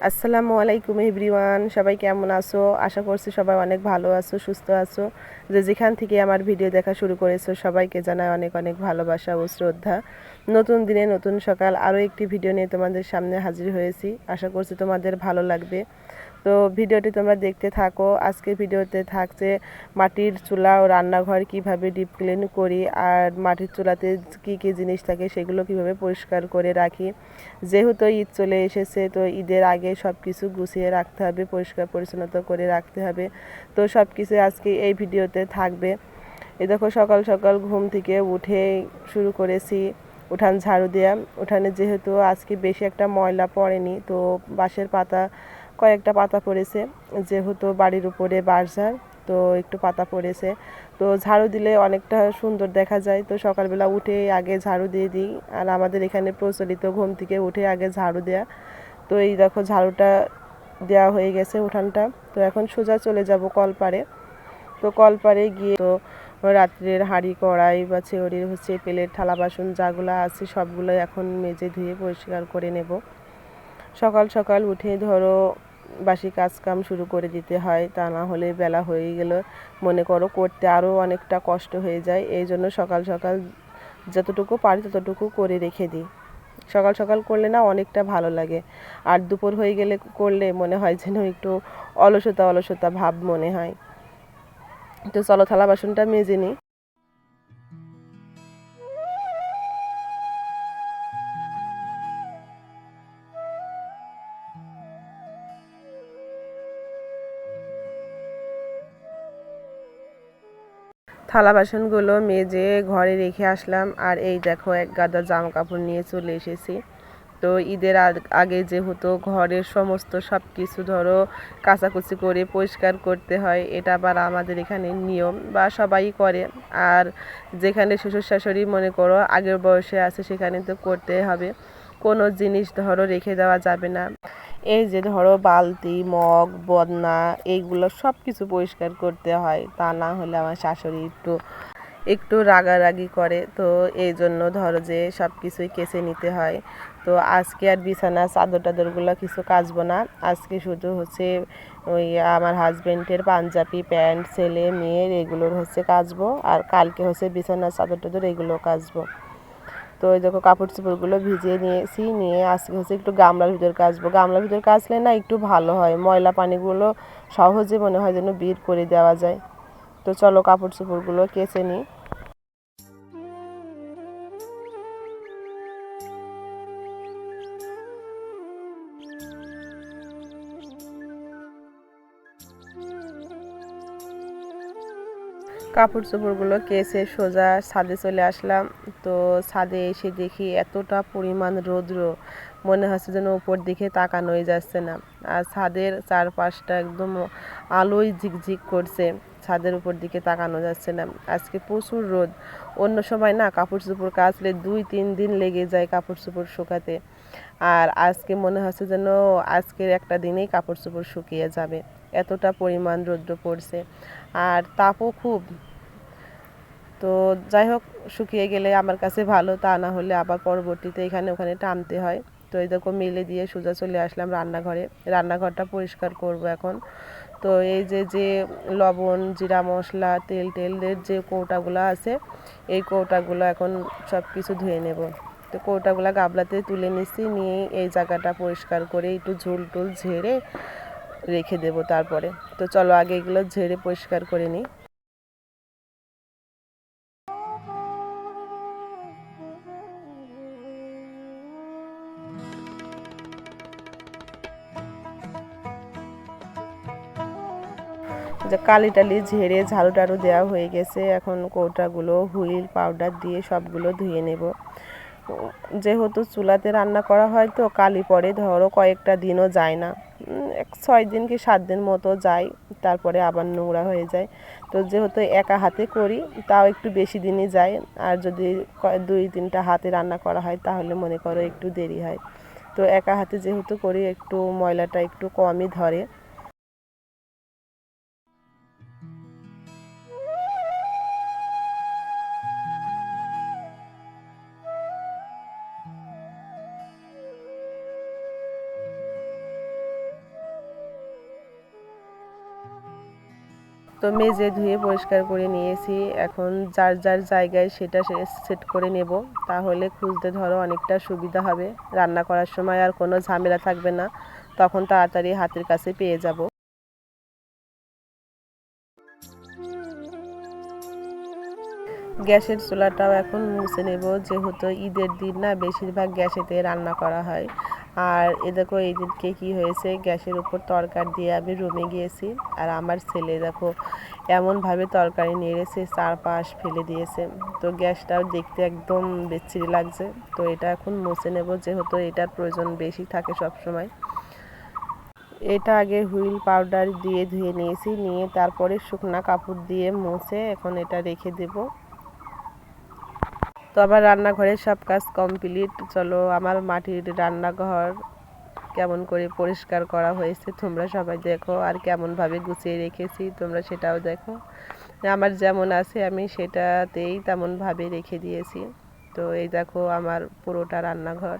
আসসালামু আলাইকুম এভরিওয়ান, সবাই কেমন আছো? আশা করছি সবাই অনেক ভালো আছো, সুস্থ আছো। যেখান থেকে আমার ভিডিও দেখা শুরু করেছো সবাইকে জানাই অনেক অনেক ভালোবাসা ও শ্রদ্ধা। নতুন দিনে নতুন সকাল আরও একটি ভিডিও নিয়ে তোমাদের সামনে হাজির হয়েছি। আশা করছি তোমাদের ভালো লাগবে। তো ভিডিওটি তোমরা দেখতে থাকো। আজকে ভিডিওতে থাকছে মাটির চুলা ও রান্নাঘর কিভাবে ডিপ ক্লিন করি, আর মাটির চুলাতে কি কি জিনিস থাকে সেগুলো কিভাবে পরিষ্কার করে রাখি। যেহেতু ঈদ চলে এসেছে, তো ঈদের আগে সব কিছু গুছিয়ে রাখতে হবে, পরিষ্কার পরিচ্ছন্নতা করে রাখতে হবে। তো সব কিছু আজকে এই ভিডিওতে থাকবে। এই দেখো সকাল সকাল ঘুম থেকে উঠে শুরু করেছি উঠান ঝাড়ু দেওয়া। উঠানে যেহেতু আজকে বেশি একটা ময়লা পড়েনি, তো বাঁশের পাতা কয়েকটা পাতা পড়েছে, যেহেতু বাড়ির উপরে বাঁশঝাড়, তো একটু পাতা পড়েছে। তো ঝাড়ু দিলে অনেকটা সুন্দর দেখা যায়। তো সকালবেলা উঠে আগে ঝাড়ু দিয়ে দিই, আর আমাদের এখানে প্রচলিত ঘুম থেকে উঠে আগে ঝাড়ু দেয়া। তো এই দেখো ঝাড়ুটা দেওয়া হয়ে গেছে উঠানটা। তো এখন সোজা চলে যাব কলপাড়ে। তো কলপাড়ে গিয়ে তো রাত্রের হাঁড়ি কড়াই বা ছেউরির প্লেট থালা বাসন যাগুলো আছে সবগুলো এখন মেজে ধুয়ে পরিষ্কার করে নেব। সকাল সকাল উঠে ধরো বাসি কাজ কাম শুরু করে দিতে হয়, তা না হলে বেলা হয়ে গেলে মনে করো করতে আরও অনেকটা কষ্ট হয়ে যায়। এই জন্য সকাল সকাল যতটুকু পারি ততটুকু করে রেখে দিই। সকাল সকাল করলে না অনেকটা ভালো লাগে, আর দুপুর হয়ে গেলে করলে মনে হয় যেন একটু অলসতা অলসতা ভাব মনে হয়। তো চলো থালা বাসনটা মেজে নিই। থালা বাসনগুলো মেজে ঘরে রেখে আসলাম, আর এই দেখো এক গাদা জামা কাপড় নিয়ে চলে এসেছি। তো ঈদের আগে যেহেতু ঘরের সমস্ত সব কিছু ধরো কাচাকুচি করে পরিষ্কার করতে হয়, এটা আবার আমাদের এখানে নিয়ম বা সবাই করে। আর যেখানে শ্বশুর শাশুড়ি মনে করো আগের বয়সে আছে সেখানে তো করতে হবে, কোনো জিনিস ধরো রেখে দেওয়া যাবে না। এই যে ধরো বালতি মগ বদনা এইগুলো সব কিছু পরিষ্কার করতে হয়, তা না হলে আমার শাশুড়ি একটু একটু রাগারাগি করে। তো এই জন্য ধরো যে সব কিছুই কেচে নিতে হয়। তো আজকে আর বিছানা চাদর টাদরগুলো কিছু কাচবো না। আজকে শুধু ওই আমার হাজবেন্ডের পাঞ্জাবি প্যান্ট ছেলে মেয়ের এগুলোর কাচবো, আর কালকে বিছানা চাদর টাদর এগুলো কাচবো। তো ওই দেখো কাপড় চোপড়গুলো ভিজিয়ে নিয়েছি, নিয়ে আজকে একটু গামলার ভিতর কাচবো। গামলার ভিতর কাচলে না একটু ভালো হয়, ময়লা পানিগুলো সহজে মনে হয় যেন বের করে দেওয়া যায়। তো চলো কাপড় চোপড়গুলো কেচে নিই। কাপড় চোপড়গুলো কেচে সোজা ছাদে চলে আসলাম। তো ছাদে এসে দেখি এতটা পরিমাণ রৌদ্র, মনে হচ্ছে যেন উপর দিকে তাকানোই যাচ্ছে না। আর ছাদের চারপাশটা একদম আলোয় ঝিকঝিক করছে, ছাদের উপর দিকে তাকানো যাচ্ছে না। আজকে প্রচুর রোদ। অন্য সময় না কাপড় চোপড় কাচলে 2-3 দিন লেগে যায় কাপড় চোপড় শুকাতে, আর আজকে মনে হচ্ছে যেন আজকের একটা দিনেই কাপড় চোপড় শুকিয়ে যাবে, এতটা পরিমাণ রৌদ্র পড়ছে। আর তাপও খুব। তো যাই হোক, শুকিয়ে গেলে আমার কাছে ভালো, তা না হলে আবার পরবর্তীতে এখানে ওখানে টানতে হয়। তো এই দেখো মেলে দিয়ে সোজা চলে আসলাম রান্নাঘরে। রান্নাঘরটা পরিষ্কার করব এখন। তো এই যে যে লবণ জিরা মশলা তেল টেলের যে কৌটাগুলো আছে, এই কৌটাগুলো এখন সব কিছু ধুয়ে নেব। তো কৌটাগুলো গাবলাতে তুলে নিচ্ছি, নিয়ে এই জায়গাটা পরিষ্কার করে একটু ঝুল টুল ঝেড়ে রেখে দেব তারপরে। তো চলো আগে এগুলো ঝেড়ে পরিষ্কার করে নিই। যে কালি টালি ঝেড়ে ঝাড়ু টাড়ু দেওয়া হয়ে গেছে, এখন কৌটাগুলো হুইল পাউডার দিয়ে সবগুলো ধুয়ে নেব। যেহেতু চুলাতে রান্না করা হয় তো কালি পরে ধরো কয়েকটা দিনও যায় না, 6 দিন কি 7 দিন মতো যায়, তারপরে আবার নোংরা হয়ে যায়। তো যেহেতু একা হাতে করি তাও একটু বেশি দিনই যায়, আর যদি 2-3টা হাতে রান্না করা হয় তাহলে মনে করো একটু দেরি হয়। তো একা হাতে যেহেতু করি একটু ময়লাটা একটু কমই ধরে। তো মেজে ধুয়ে পরিষ্কার করে নিয়েছি। এখন যার যার জায়গায় সেটা সেট করে নেব, তাহলে খুঁজতে ধরো অনেকটা সুবিধা হবে। রান্না করার সময় আর কোনো ঝামেলা থাকবে না, তখন তাড়াতাড়ি হাতের কাছে পেয়ে যাব। গ্যাসের চুলাটাও এখন মুছে নেব, যেহেতু ঈদের দিন না বেশিরভাগ গ্যাসেতে রান্না করা হয়। আর এ দেখো এই দিনকে কী হয়েছে, গ্যাসের উপর তরকারি দিয়ে আমি রুমে গিয়েছি, আর আমার ছেলে দেখো এমনভাবে তরকারি নেড়েছে, চারপাশ ফেলে দিয়েছে। তো গ্যাসটাও দেখতে একদম বিচ্ছিরি লাগছে। তো এটা এখন মুছে নেব, যেহেতু এটার প্রয়োজন বেশি থাকে সব সময়। এটা আগে হুইল পাউডার দিয়ে ধুয়ে নিয়েছি, নিয়ে তারপরে শুকনা কাপড় দিয়ে মুছে এখন এটা রেখে দেব। তো আবার রান্নাঘরের সব কাজ কমপ্লিট। চলো আমার মাটির রান্নাঘর কেমন করে পরিষ্কার করা হয়েছে তোমরা সবাই দেখো, আর কেমনভাবে গুছিয়ে রেখেছি তোমরা সেটাও দেখো। আমার যেমন আছে আমি সেটাতেই তেমনভাবে রেখে দিয়েছি। তো এই দেখো আমার পুরোটা রান্নাঘর।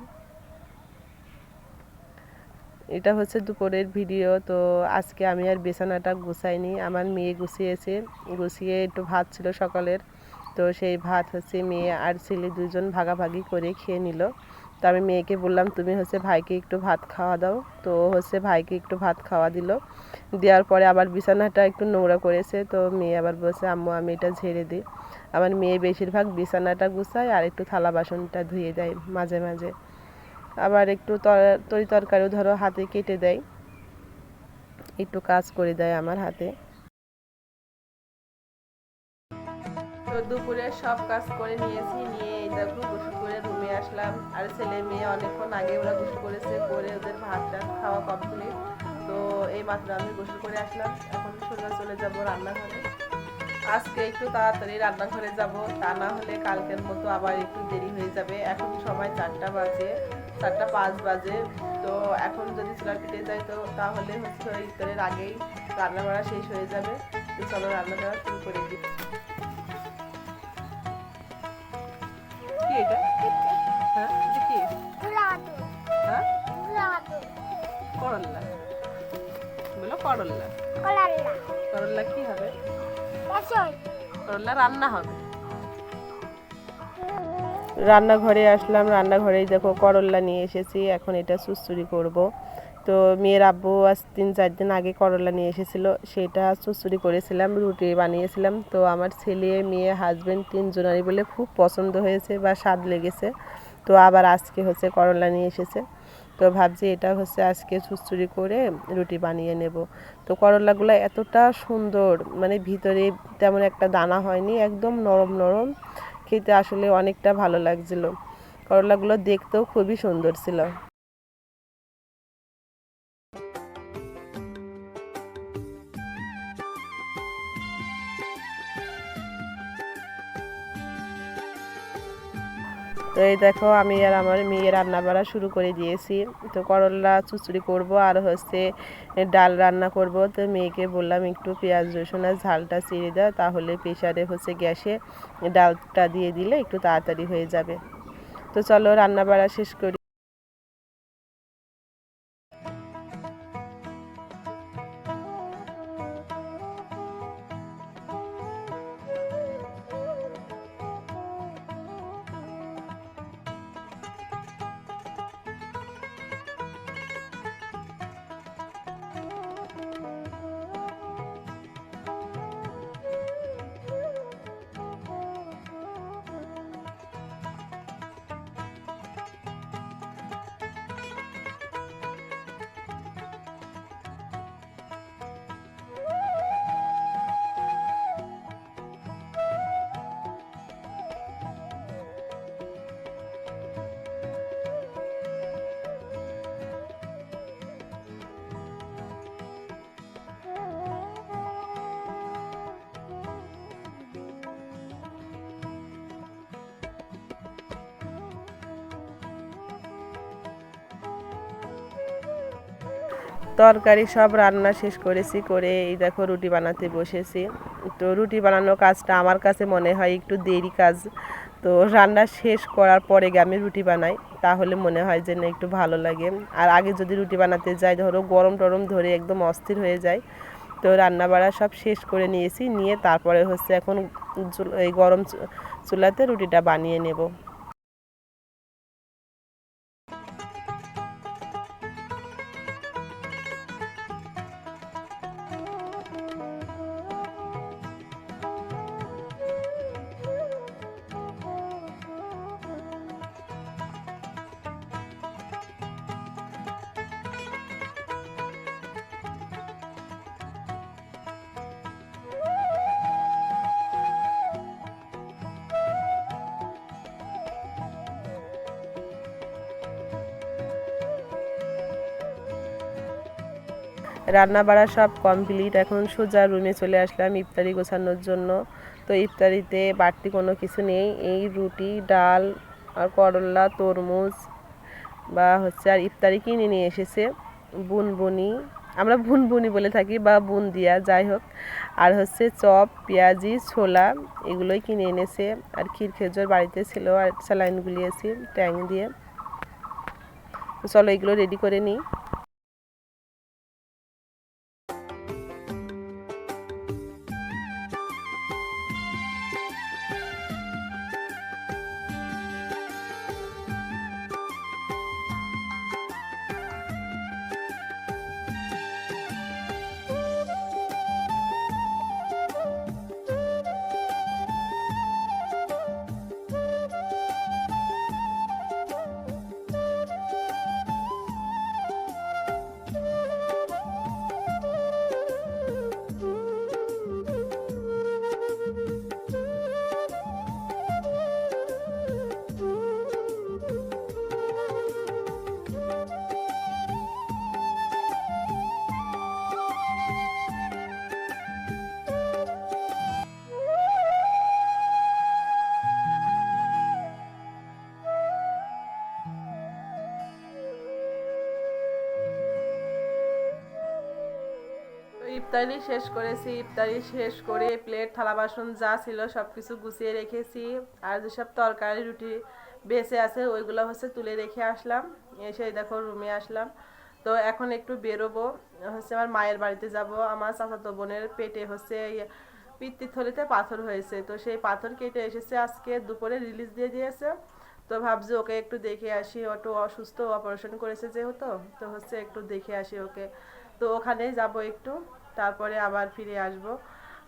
এটা হচ্ছে দুপুরের ভিডিও। তো আজকে আমি আর বিছানাটা গুছাইনি, আমার মেয়ে গুছিয়েছে। গুছিয়ে একটু ভাত ছিল সকালের, তো সেই ভাত হচ্ছে মেয়ে আর ছেলে দুজন ভাগাভাগি করে খেয়ে নিল। তো আমি মেয়েকে বললাম তুমি হচ্ছে ভাইকে একটু ভাত খাওয়া দাও, তো হচ্ছে ভাইকে একটু ভাত খাওয়া দিল। দেওয়ার পরে আবার বিছানাটা একটু নোংরা করেছে, তো মেয়ে আবার বলছে আম্মু আমি এটা ঝেড়ে দিই। আমার মেয়ে বেশিরভাগ বিছানাটা গুছায় আর একটু থালা বাসনটা ধুয়ে দেয় মাঝে মাঝে। আবার একটু তরি তরকারিও ধরো হাতে কেটে দেয়, একটু কাজ করে দেয় আমার হাতে। তো দুপুরে সব কাজ করে নিয়েছি, নিয়ে এই দেখো গোসল করে রুমে আসলাম। আর ছেলে মেয়ে অনেকক্ষণ আগে ওরা গোসল করেছে, করে ওদের ভাত টাত খাওয়া কমপ্লিট। তো এই মাত্র আমি গোসল করে আসলাম, এখন সোজা চলে যাব রান্নাঘরে। আজকে একটু তাড়াতাড়ি রান্নাঘরে যাব, তা না হলে কালকের মতো আবার একটু দেরি হয়ে যাবে। এখন সময় 4টা বাজে, 4টা 5 বাজে। তো এখন যদি চুলা পিঠে যাই তো তাহলে হচ্ছে ইফতারের আগেই রান্না করা শেষ হয়ে যাবে। তো চলো রান্না করা শুরু করে দিই। কি এটা? হ্যাঁ এটা কি? হ্যাঁ করল্লা বলো, করল্লা। করল্লা কি হবে? করল্লা রান্না হবে। রান্নাঘরে আসলাম, রান্নাঘরেই দেখো করল্লা নিয়ে এসেছি, এখন এটা চুচড়ি করব। তো মেয়ের আব্বু আজ 3-4 দিন আগে করল্লা নিয়ে এসেছিল, সেটা চুচড়ি করেছিলাম, রুটি বানিয়েছিলাম। তো আমার ছেলে মেয়ে হাজব্যান্ড 3জনেরই বলে খুব পছন্দ হয়েছে বা স্বাদ লেগেছে। তো আবার আজকে হচ্ছে করল্লা নিয়ে এসেছে, তো ভাবছি এটা হচ্ছে আজকে চুচড়ি করে রুটি বানিয়ে নেব। তো করল্লাগুলো এতটা সুন্দর, মানে ভিতরে তেমন একটা দানা হয়নি, একদম নরম নরম, খেতে আসলে অনেকটা ভালো লাগছিল। করলাগুলো দেখতেও খুবই সুন্দর ছিল। তো এই দেখো আমি আর আমার মেয়ে রান্না বাড়া শুরু করে দিয়েছি। তো করলা চুচড়ি করব আর হচ্ছে ডাল রান্না করব। তো মেয়েকে বললাম একটু পেঁয়াজ রসুন আর ঝালটা চিড়ে দাও, তাহলে প্রেসারে হচ্ছে গ্যাসে ডালটা দিয়ে দিলে একটু তাড়াতাড়ি হয়ে যাবে। তো চলো রান্না বাড়া শেষ করি। তরকারি সব রান্না শেষ করেছি, করে এই দেখো রুটি বানাতে বসেছি। তো রুটি বানানোর কাজটা আমার কাছে মনে হয় একটু দেরি কাজ। তো রান্না শেষ করার পরে গিয়ে আমি রুটি বানাই, তাহলে মনে হয় যে না একটু ভালো লাগে। আর আগে যদি রুটি বানাতে যাই ধরো গরম টরম ধরে একদম অস্থির হয়ে যায়, তো রান্না বাড়া সব শেষ করে নিয়েছি, নিয়ে তারপরে হচ্ছে এখন এই গরম চুলাতে রুটিটা বানিয়ে নেব। রান্না বাড়া সব কমপ্লিট, এখন সোজা রুমে চলে আসলাম ইফতারি গোছানোর জন্য। তো ইফতারিতে বাড়তি কোনো কিছু নেই, এই রুটি, ডাল আর করলা, তরমুজ বা হচ্ছে আর ইফতারি কিনে নিয়ে এসেছে বুনবুনি, আমরা বুনবুনি বলে থাকি বা বুন্দিয়া, যাই হোক। আর হচ্ছে চপ, পেঁয়াজি, ছোলা এগুলোই কিনে এনেছে। আর ক্ষীর খেজুর বাড়িতে ছিল, আর স্যালাইন গুলিয়েছি ট্যাং দিয়ে। চলো এগুলো রেডি করে নিই। ইফতারি শেষ করেছি, ইফতারি শেষ করে প্লেট থালা বাসন যা ছিল সব কিছু গুছিয়ে রেখেছি। আর যেসব তরকারি রুটি বেঁচে আছে ওইগুলো হচ্ছে তুলে রেখে আসলাম, এসে দেখো রুমে আসলাম। তো এখন একটু বেরোবো, হচ্ছে আমার মায়ের বাড়িতে যাব। আমার চাচাতো বোনের পেটে হচ্ছে পিত্তথলিতে পাথর হয়েছে, তো সেই পাথর কেটে এসেছে, আজকে দুপুরে রিলিজ দিয়ে দিয়েছে। তো ভাবছি ওকে একটু দেখে আসি, একটু অসুস্থ, অপারেশন করেছে যেহেতু, তো হচ্ছে একটু দেখে আসি ওকে। তো ওখানেই যাব একটু, তারপরে আবার ফিরে আসব।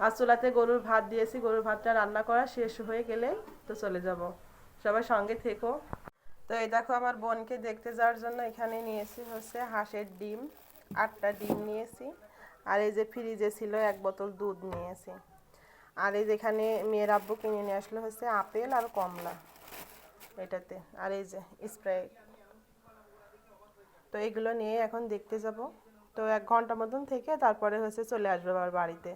আর চুলাতে গরুর ভাত দিয়েছি, গরুর ভাতটা রান্না করা শেষ হয়ে গেলে তো চলে যাব। সবাই সঙ্গে থেকো। তো এই দেখো আমার বোনকে দেখতে যাওয়ার জন্য এখানে নিয়েছি হচ্ছে হাঁসের ডিম, 8টা ডিম নিয়েছি। আর এই যে ফ্রিজে ছিল 1 বোতল দুধ নিয়েছি। আর এই যেখানে মেয়ের আব্বু কিনে নিয়ে আসলো হচ্ছে আপেল আর কমলা এটাতে, আর এই যে স্প্রাইট। তো এগুলো নিয়ে এখন দেখতে যাব। তো 1 ঘন্টা মতন থেকে তারপরে হচ্ছে চলে আসবো আবার বাড়িতে।